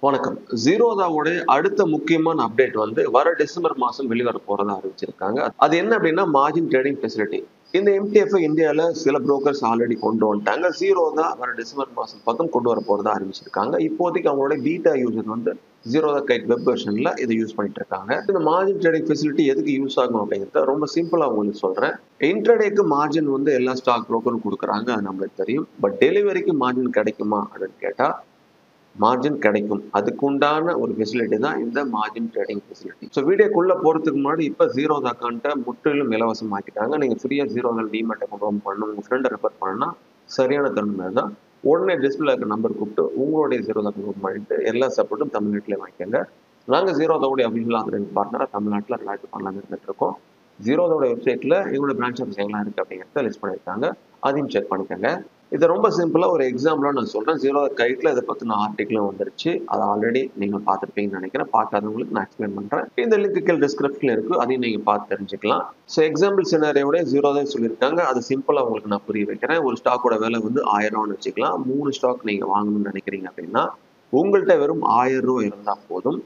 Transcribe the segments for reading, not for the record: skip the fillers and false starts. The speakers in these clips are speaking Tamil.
வணக்கம். ஜீரோதாவோட அடுத்த முக்கியமான அப்டேட் வந்து வர டிசம்பர் மாசம் வெளிவர போறதா அறிவிச்சிருக்காங்க. அது என்ன அப்டின்னா மார்ஜின் ட்ரேடிங் ஃபெசிலிட்டி. இந்த எம்டிஎஃப் இந்தியால சில புரோக்கர்ஸ் ஆல்ரெடி கொண்டு வந்துட்டாங்க. ஜீரோதா வர டிசம்பர் மாசம் பக்கம் கொண்டு வர போறதா அறிவிச்சிருக்காங்க. இப்போதைக்கு அவங்களோட பீட்டா யூசர் வந்து ஜீரோதா கைட் வெப் வெர்ஷன்ல இதை யூஸ் பண்ணிட்டு இருக்காங்க. இந்த மார்ஜின் ட்ரேடிங் ஃபெசிலிட்டி எதுக்கு யூஸ் ஆகும் அப்படிங்கறத ரொம்ப சிம்பிளா உங்களுக்கு சொல்றேன். இன்ட்ராடேக்கு மார்ஜின் வந்து எல்லா ஸ்டாக் புரோக்கரும் கொடுக்குறாங்க, அது நம்மளுக்கு தெரியும். பட் டெலிவரிக்கு மார்ஜின் கிடைக்குமா அப்படின்னு கேட்டா மார்ஜின் கிடைக்கும். அதுக்கு உண்டான ஒரு ஃபெசிலிட்டி தான் இந்த மார்ஜின் ட்ரேடிங் ஃபெசிலிட்டி. ஸோ வீடியோக்குள்ள போறதுக்கு முன்னாடி இப்போ ஜீரோதா அக்கௌண்ட்டை முற்றிலும் இலவசமாக்கிட்டாங்க. நீங்க ஃப்ரீயா ஜீரோதா டிமேட் அக்கௌண்ட் ஓபன் பண்ணணும், உங்க ஃப்ரெண்டை ரெஃபர் பண்ணா சரியான தருணம் தான். உடனே டிஸ்பிளே இருக்க நம்பர் கூப்பிட்டு உங்களுடைய ஜீரோதா அக்கௌண்ட் ஓபன் பண்ணிட்டு எல்லா சப்போர்ட்டும் தமிழ்நாட்டிலே வாங்கிக்கோங்க. நாங்க ஜீரோதாவுடைய அபிஷியல் ஆதரவு பார்ட்னரா தமிழ்நாட்டில் ரிலாய்ட் பண்ணலாம் இருந்துட்டு இருக்கோம். ஜீரோதோட வெப்சைட்ல எங்களோட பிரான்ச் ஆஃபீஸ் எங்கெல்லாம் இருக்கு அப்படிங்கிறத லிஸ்ட் பண்ணியிருக்காங்க. அதையும் செக் பண்ணிக்கோங்க. இது ரொம்ப சிம்பிளா ஒரு எக்ஸாம்பிளா நான் சொல்றேன். ஜீரோ கைட்ல இதை பத்தின ஆர்டிகிளும் வந்துருச்சு. அதை ஆல்ரெடி நீங்க பார்த்துருப்பீங்கன்னு நினைக்கிறேன். பார்க்காதவங்களுக்கு நான் எக்ஸ்பிளைன் பண்றேன். இந்த லிங்க் கீழே டிஸ்கிரிப்ஷன்ல இருக்கு, அதையும் நீங்க பார்த்து தெரிஞ்சுக்கலாம். ஸோ எக்ஸாம்பிள் சினாரியோட ஜீரோ தான் சொல்லியிருக்காங்க. அது சிம்பிளா உங்களுக்கு நான் புரிய வைக்கிறேன். ஒரு ஸ்டாக்கோட விலை வந்து 1000 வச்சுக்கலாம். 3 ஸ்டாக் நீங்க வாங்கணும்னு நினைக்கிறீங்க அப்படின்னா உங்கள்கிட்ட வெறும் 1000 ரூபாய் இருந்தா போதும்.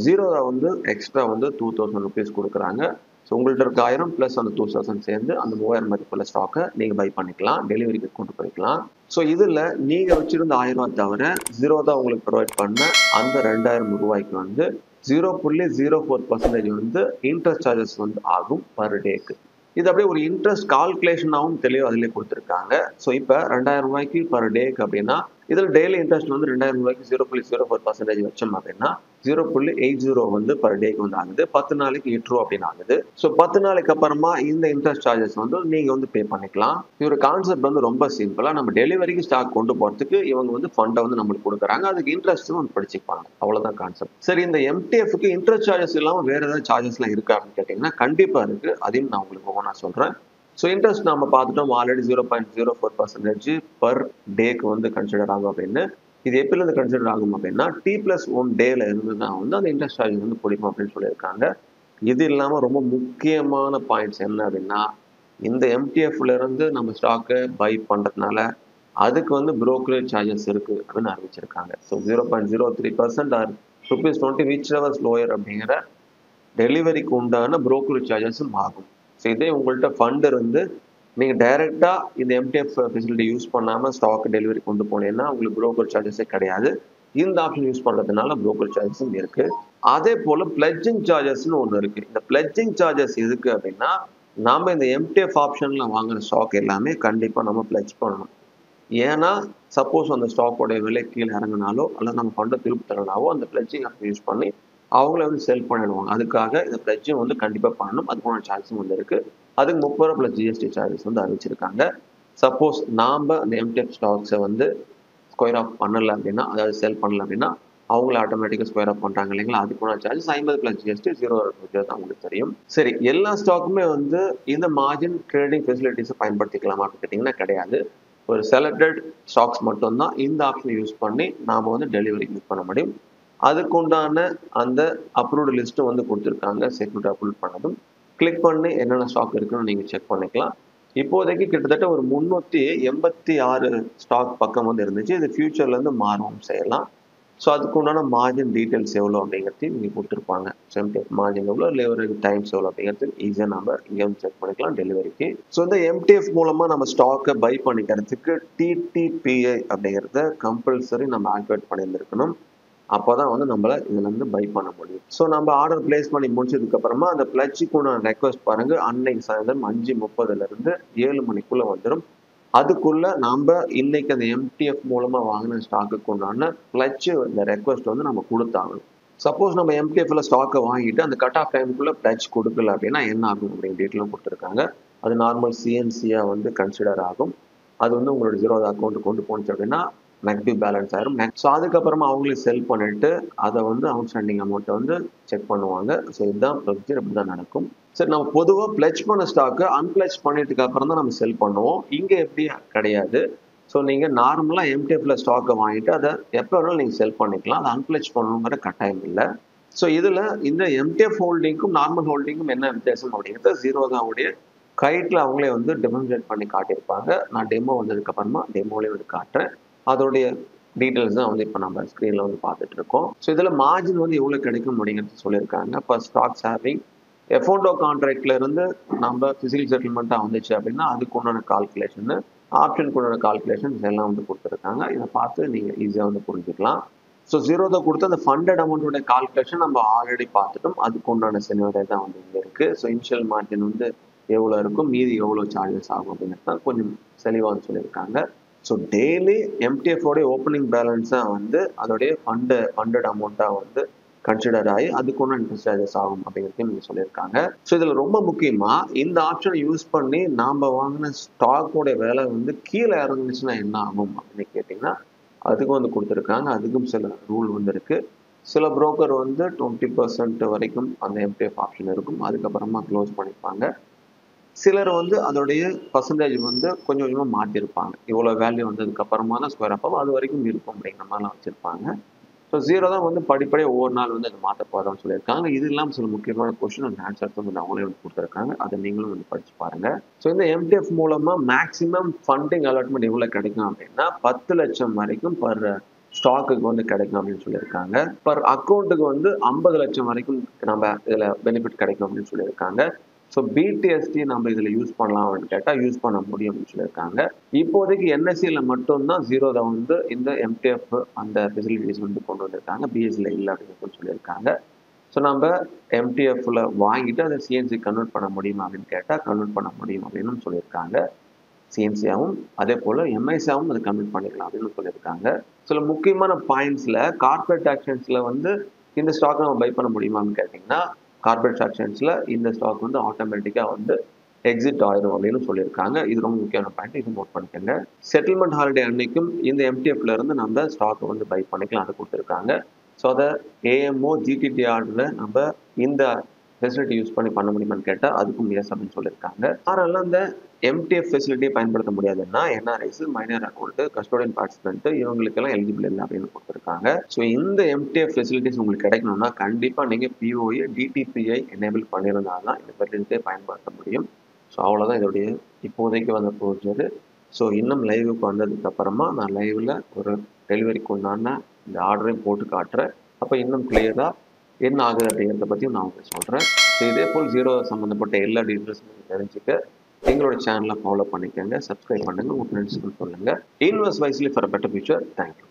ஜீரோதா வந்து எக்ஸ்ட்ரா வந்து 2000 ருபீஸ் கொடுக்குறாங்க. ஸோ உங்கள்கிட்ட இருக்க 1000 ப்ளஸ் அந்த 2000 சேர்ந்து அந்த 3000 மதிப்புள்ள ஸ்டாக்கை நீங்கள் பை பண்ணிக்கலாம், டெலிவரிக்கு கொண்டு போய்க்கலாம். ஸோ இதில் நீங்கள் வச்சிருந்த 1000 ரூபாய் தவிர ஜீரோதா உங்களுக்கு ப்ரொவைட் பண்ண அந்த 2000 ரூபாய்க்கு வந்து 0.04% வந்து இன்ட்ரெஸ்ட் சார்ஜஸ் வந்து ஆகும் பர் டேக்கு. இது அப்படியே ஒரு இன்ட்ரெஸ்ட் கால்குலேஷனாகவும் தெளிவாக அதிலே கொடுத்துருக்காங்க. ஸோ இப்போ 2000 ரூபாய்க்கு பர் டேக்கு அப்படின்னா இதில் டெய்லி இன்ட்ரெஸ்ட் வந்து 2000 ரூபாய்க்கு 0.04% வச்சோம் அப்படின்னா 0.80 வந்து பர் டேக்கு வந்து ஆகுது. 10 நாளைக்கு 8 ரூபா அப்படின்னு ஆகுது. ஸோ 10 நாளைக்கு அப்புறமா இந்த இன்ட்ரெஸ்ட் சார்ஜஸ் வந்து நீங்க வந்து பே பண்ணிக்கலாம். ஒரு கான்செப்ட் வந்து ரொம்ப சிம்பிளா நம்ம டெலிவரிக்கு ஸ்டாக் கொண்டு போறதுக்கு இவங்க வந்து ஃபண்டை வந்து நம்மளுக்கு கொடுக்குறாங்க, அதுக்கு இன்ட்ரெஸ்ட்டும் வந்து படிச்சுப்பாங்க. அவ்வளவுதான் கான்செப்ட். சரி, இந்த எம்டிஎஃப்க்கு இன்ட்ரெஸ்ட் சார்ஜஸ் இல்லாம வேற ஏதாவது சார்ஜஸ்லாம் இருக்கா அப்படின்னு கேட்டீங்கன்னா கண்டிப்பா இருக்கு. அதையும் நான் உங்களுக்கு ஒவ்வொன்றா சொல்றேன். ஸோ இன்ட்ரெஸ்ட் நம்ம பார்த்துட்டோம், ஆல்ரெடி 0.04% பர் டேக்கு வந்து கன்சிடர் ஆகும் அப்படின்னு. இது எப்படிலேருந்து கன்சிடர் ஆகும் அப்படின்னா T+1 டேல இருந்து தான் வந்து அந்த இன்ட்ரெஸ்ட் சார்ஜஸ் வந்து பிடிக்கும் அப்படின்னு சொல்லியிருக்காங்க. இது இல்லாமல் ரொம்ப முக்கியமான பாயிண்ட்ஸ் என்ன அப்படின்னா இந்த எம்டிஎஃப்ல இருந்து நம்ம ஸ்டாக்கை பை பண்ணுறதுனால அதுக்கு வந்து புரோக்கரேஜ் சார்ஜஸ் இருக்கு அப்படின்னு அறிவிச்சிருக்காங்க. So 0.03% or ₹20 whichever lower அப்படிங்கிற டெலிவரிக்கு உண்டான புரோக்கரேஜ் சார்ஜஸும் ஆகும். ஸோ இதே உங்கள்கிட்ட ஃபண்ட் இருந்து நீங்கள் டைரெக்டாக இந்த எம்டிஎஃப் ஃபெசிலிட்டி யூஸ் பண்ணாமல் ஸ்டாக் டெலிவரி கொண்டு போனீங்கன்னா உங்களுக்கு புரோக்கர் சார்ஜஸே கிடையாது. இந்த ஆப்ஷன் யூஸ் பண்ணுறதுனால புரோக்கர் சார்ஜஸும் இருக்கு. அதே போல் பிளட்ஜிங் சார்ஜஸ்னு ஒன்று இருக்கு. இந்த பிளட்ஜிங் சார்ஜஸ் எதுக்கு அப்படின்னா நாம இந்த எம்டிஎஃப் ஆப்ஷன்ல வாங்குற ஸ்டாக் எல்லாமே கண்டிப்பாக நம்ம பிளட்ஜ் பண்ணணும். ஏன்னா சப்போஸ் அந்த ஸ்டாக்கோட விலை கீழே இறங்கினாலோ அல்லது நம்ம ஃபண்டை திருப்பி தரனாவோ அந்த பிளட்ஜிங் ஆப்ஷன் யூஸ் பண்ணி அவங்கள வந்து செல் பண்ணிடுவாங்க. அதுக்காக இந்த பிளட்ஜிங் வந்து கண்டிப்பாக பண்ணணும். அதுக்கான சார்ஜஸும் வந்து இருக்கு. அதுக்கு 30 ரூபா ப்ளஸ் ஜிஎஸ்டி சார்ஜஸ் வந்து அறிவிச்சிருக்காங்க. சப்போஸ் நாம அந்த எம்டிஎஃப் ஸ்டாக்ஸை வந்து ஸ்கொயர் ஆஃப் பண்ணல அப்படின்னா, அதாவது செல் பண்ணல அப்படின்னா அவங்கள ஆட்டோமேட்டிக்காக ஸ்கொயர் ஆஃப் பண்றாங்க இல்லைங்களா, அதுக்கான சார்ஜஸ் 50 ப்ளஸ் ஜிஎஸ்டி 0 தான் உங்களுக்கு தெரியும். சரி, எல்லா ஸ்டாக்குமே வந்து இந்த மார்ஜின் ட்ரேடிங் ஃபெசிலிட்டிஸை பயன்படுத்திக்கலாமா அப்படின்னு கேட்டிங்கன்னா கிடையாது. ஒரு செலக்டட் ஸ்டாக்ஸ் மட்டும்தான் இந்த ஆப்ஷனை யூஸ் பண்ணி நாம வந்து டெலிவரி யூஸ் பண்ண முடியும். அதுக்கு உண்டான அந்த அப்ரூவ்டு லிஸ்ட்டும் வந்து கொடுத்துருக்காங்க. செக்யூரிட்டி அப்ரூவ் பண்ணதும் கிளிக் பண்ணி என்னென்ன ஸ்டாக் இருக்குன்னு நீங்கள் செக் பண்ணிக்கலாம். இப்போதைக்கு கிட்டத்தட்ட ஒரு 386 ஸ்டாக் பக்கம் வந்து இருந்துச்சு. இது ஃபியூச்சர்லேருந்து மாறவும் செய்யலாம். ஸோ அதுக்கு உண்டான மார்ஜின் டீட்டெயில்ஸ் எவ்வளோ அப்படிங்கிறதையும் நீங்கள் கொடுத்துருப்பாங்க. எம்டிஎஃப் மார்ஜின் எவ்வளோ, லெவரேஜ் டைம்ஸ் எவ்வளோ அப்படிங்கிறது ஈஸியாக நம்ம இங்கே வந்து செக் பண்ணிக்கலாம் டெலிவரிக்கு. ஸோ இந்த எம்டிஎஃப் மூலமாக நம்ம ஸ்டாக்கை பை பண்ணிக்கிறதுக்கு டிடிபிஐ அப்படிங்கிறத கம்பல்சரி நம்ம ஆக்டிவேட் பண்ணியிருந்திருக்கணும். அப்போதான் வந்து நம்மள இதுல இருந்து பை பண்ண முடியும். ஸோ நம்ம ஆர்டர் பிளேஸ் பண்ணி முடிச்சதுக்கு அப்புறமா அந்த பிளட்ஜுக்குள்ள ரெக்வஸ்ட் பாருங்க, அன்னைக்கு சாயந்தரம் 5:30 இருந்து 7 மணிக்குள்ள வந்துடும். அதுக்குள்ள நம்ம இன்னைக்கு அந்த எம்டிஎஃப் மூலமா வாங்கின ஸ்டாக்குக்கு உண்டான பிளட்ஜ் இந்த ரெக்வஸ்ட் வந்து நம்ம கொடுத்தாகணும். சப்போஸ் நம்ம எம்டிஎஃப்ல ஸ்டாக்கை வாங்கிட்டு அந்த கட் ஆஃப் டைமுக்குள்ள பிளட்ஜ் கொடுக்கல அப்படின்னா என்ன ஆகும் அப்படிங்கிற டீட்டெயிலும் கொடுத்துருக்காங்க. அது நார்மல் சிஎன்சியா வந்து கன்சிடர் ஆகும். அது வந்து உங்களோட ஜீரோதா அக்கௌண்ட் கொண்டு போனுச்சு அப்படின்னா நெகட்டிவ் பேலன்ஸ் ஆயிரும். ஸோ அதுக்கப்புறமா அவங்களே செல் பண்ணிட்டு அதை வந்து அவுட்ஸ்டாண்டிங் அமௌண்ட்டை வந்து செக் பண்ணுவாங்க. ஸோ இதுதான் ப்ரொசீஜர், இப்படி தான் நடக்கும். சரி, நம்ம பொதுவாக பிளட்ஜ் பண்ண ஸ்டாக்கு அன்பிளட்ஜ் பண்ணிட்டுக்கு அப்புறம் தான் நம்ம செல் பண்ணுவோம். இங்கே எப்படி கிடையாது. ஸோ நீங்கள் நார்மலாக எம்டிஎஃப்ல ஸ்டாக்கை வாங்கிட்டு அதை எப்போ வேணாலும் நீங்கள் செல் பண்ணிக்கலாம். அதை அன்பிளட்ஜ் பண்ணணுங்கிற கட்டாயம் இல்லை. ஸோ இதில் இந்த எம்டிஎஃப் ஹோல்டிங்க்கும் நார்மல் ஹோல்டிங்கும் என்ன வித்தியாசம் அப்படிங்கிறத ஜீரோதாவுடைய கைட்ல அவங்களே வந்து டெமான்ஸ்ட்ரேட் பண்ணி காட்டியிருப்பாங்க. நான் டெமோ வந்ததுக்கு அப்புறமா டெமோலேயே வந்து காட்டுறேன். அதோடைய டீட்டெயில்ஸ் தான் வந்து இப்போ நம்ம ஸ்க்ரீனில் வந்து பார்த்துட்டு இருக்கோம். ஸோ இதில் மார்ஜின் வந்து எவ்வளோ கிடைக்கும் அப்படிங்கிறது சொல்லியிருக்காங்க. இப்போ ஸ்டாக்ஸ் ஹேவிங் எஃப்ஓண்டோ கான்ட்ராக்ட்ல இருந்து நம்ம ஃபிசிக்கல் செட்டில்மெண்ட்டாக வந்துச்சு அப்படின்னா அதுக்கு உண்டான கால்குலேஷன், ஆப்ஷனுக்கு உண்டான கால்குலேஷன்ஸ் எல்லாம் வந்து கொடுத்துருக்காங்க. இதை பார்த்து நீங்கள் ஈஸியாக வந்து புரிஞ்சுக்கலாம். ஸோ ஜீரோதை கொடுத்து அந்த ஃபண்டட் அமௌண்ட்டோட கால்குலேஷன் நம்ம ஆல்ரெடி பார்த்துட்டோம். அதுக்கு உண்டான சினாரியோ தான் வந்து இங்கே இருக்குது. ஸோ இனிஷியல் மார்ஜின் வந்து எவ்வளோ இருக்கும், மீதி எவ்வளோ சார்ஜஸ் ஆகும் அப்படிங்கிறது தான் கொஞ்சம் தெளிவாக வந்து சொல்லியிருக்காங்க. ஸோ டெய்லி எம்டிஎஃபோடைய ஓப்பனிங் பேலன்ஸாக வந்து அதோடைய ஃபண்டட் அமௌண்ட்டாக வந்து கன்சிடர் ஆகி அதுக்கு ஒன்றும் இன்ட்ரெஸ்ட் சார்ஜஸ் ஆகும் அப்படிங்கிறதையும் நீங்கள் சொல்லியிருக்காங்க. ஸோ இதில் ரொம்ப முக்கியமாக இந்த ஆப்ஷனை யூஸ் பண்ணி நாம் வாங்கின ஸ்டாக்கோடைய விலை வந்து கீழே இறங்குச்சுன்னா என்ன ஆகும் அப்படின்னு கேட்டிங்கன்னா அதுக்கும் வந்து கொடுத்துருக்காங்க. அதுக்கும் சில ரூல் வந்து இருக்குது. சில புரோக்கர் வந்து 20% வரைக்கும் அந்த எம்டிஎஃப் ஆப்ஷன் இருக்கும், அதுக்கப்புறமா க்ளோஸ் பண்ணிப்பாங்க. சிலர் வந்து அதோடைய பர்சன்டேஜ் வந்து கொஞ்சம் கொஞ்சமாக மாற்றிருப்பாங்க. இவ்வளோ வேல்யூ வந்ததுக்கு அப்புறமா தான் ஸ்கொயர் ஆஃப் அது வரைக்கும் இருக்கும் அப்படிங்கிற மாதிரிலாம் வச்சுருப்பாங்க. ஸோ ஜீரோ தான் வந்து படிப்படியாக ஒவ்வொரு நாள் வந்து அது மாற்ற போகிறதான்னு சொல்லியிருக்காங்க. இது இல்லாமல் சில முக்கியமான கொஸ்டின் அண்ட் ஆன்சர்ஸ் வந்து அவங்களே வந்து கொடுத்துருக்காங்க. அதை நீங்களும் வந்து படிச்சு பாருங்க. ஸோ இந்த எம்டிஎஃப் மூலமாக மேக்ஸிமம் ஃபண்டிங் அலாட்மெண்ட் எவ்வளோ கிடைக்கும் அப்படின்னா 10 லட்சம் வரைக்கும் பர் ஸ்டாக்குக்கு வந்து கிடைக்கும் அப்படின்னு சொல்லியிருக்காங்க. பர் அக்கௌண்ட்டுக்கு வந்து 50 லட்சம் வரைக்கும் நம்ம இதில் பெனிஃபிட் கிடைக்கும் அப்படின்னு சொல்லியிருக்காங்க. ஸோ பிடிஎஸ்டி நம்ம இதில் யூஸ் பண்ணலாம் அப்படின்னு கேட்டால் யூஸ் பண்ண முடியும் அப்படின்னு சொல்லியிருக்காங்க. இப்போதைக்கு என்எஸ்சியில் மட்டும்தான் ஜீரோதை வந்து இந்த எம்டிஎஃப் அந்த ஃபெசிலிட்டிஸ் வந்து கொண்டு வந்திருக்காங்க, பிஎஸ்சியில் இல்லை அப்படின்னு சொல்லியிருக்காங்க. ஸோ நம்ம எம்டிஎஃப்ல வாங்கிட்டு அதை சிஎன்சி கன்வெர்ட் பண்ண முடியுமா அப்படின்னு கேட்டால் கன்வெர்ட் பண்ண முடியும் அப்படின்னு சொல்லியிருக்காங்க. சிஎன்சியாகவும் அதே போல் எம்ஐசியாகவும் அதை கன்வெர்ட் பண்ணிக்கலாம் அப்படின்னு சொல்லியிருக்காங்க. சில முக்கியமான பாயிண்ட்ஸில் கார்பரேட் ஆக்ஷன்ஸில் வந்து இந்த ஸ்டாக் நம்ம பை பண்ண முடியுமான்னு கேட்டிங்கன்னா கார்பரேட் ஆக்ஷன்ஸில் இந்த ஸ்டாக் வந்து ஆட்டோமேட்டிக்காக வந்து எக்ஸிட் ஆயிரும் அப்படின்னு சொல்லியிருக்காங்க. இது ரொம்ப முக்கியமான பாயிண்ட், இது நோட் பண்ணிக்கோங்க. செட்டில்மெண்ட் ஹாலிடே அன்னைக்கும் இந்த எம்டிஎஃப்ல இருந்து நம்ம ஸ்டாக் வந்து பை பண்ணிக்கலாம், அதை கொடுத்துருக்காங்க. ஸோ அதை ஏஎம்ஓ ஜிடிடி ஆர்டரில் நம்ம இந்த ஃபெசிலிட்டி யூஸ் பண்ணி பண்ண முடியுமான்னு கேட்டால் அதுக்கும் எஸ் அப்படின்னு சொல்லியிருக்காங்க. யாரெல்லாம் இந்த எம்டிஎஃப் ஃபெசிலிட்டியை பயன்படுத்த முடியாதுன்னா NRIs, minor account, custodian participant இவங்களுக்கெல்லாம் எலிஜிபிள் இல்லை அப்படின்னு கொடுத்துருக்காங்க. ஸோ இந்த எம்டிஎஃப் ஃபெசிலிட்டிஸ் உங்களுக்கு கிடைக்கணும்னா கண்டிப்பாக நீங்கள் பிஓஏ டிடிபிஐ எனேபிள் பண்ணியிருந்தால் தான் இந்த ஃபெசிலிட்டியை பயன்படுத்த முடியும். ஸோ அவ்வளோதான் இதோடைய இப்போதைக்கு வந்த ப்ரொசீஜர். ஸோ இன்னும் லைவுக்கு வந்ததுக்கு அப்புறமா நான் லைவில் ஒரு டெலிவரிக்கு உண்டான இந்த ஆர்டரையும் போட்டு காட்டுறேன். அப்போ இன்னும் கிளியராக என்ன ஆகுது அப்படிங்கிறத பற்றியும் நான் உங்களுக்கு சொல்கிறேன். ஸோ இதே போல் ஜீரோ சம்மந்தப்பட்ட எல்லா டீட்டெயில்ஸும் நீங்கள் தெரிஞ்சுக்க எங்களோட சேனலை ஃபாலோ பண்ணிக்கோங்க, சப்ஸ்கிரைப் பண்ணுங்கள், உங்கள் ஃப்ரெண்ட்ஸுக்கு சொல்லுங்கள். Invest wisely for better future. Thank you.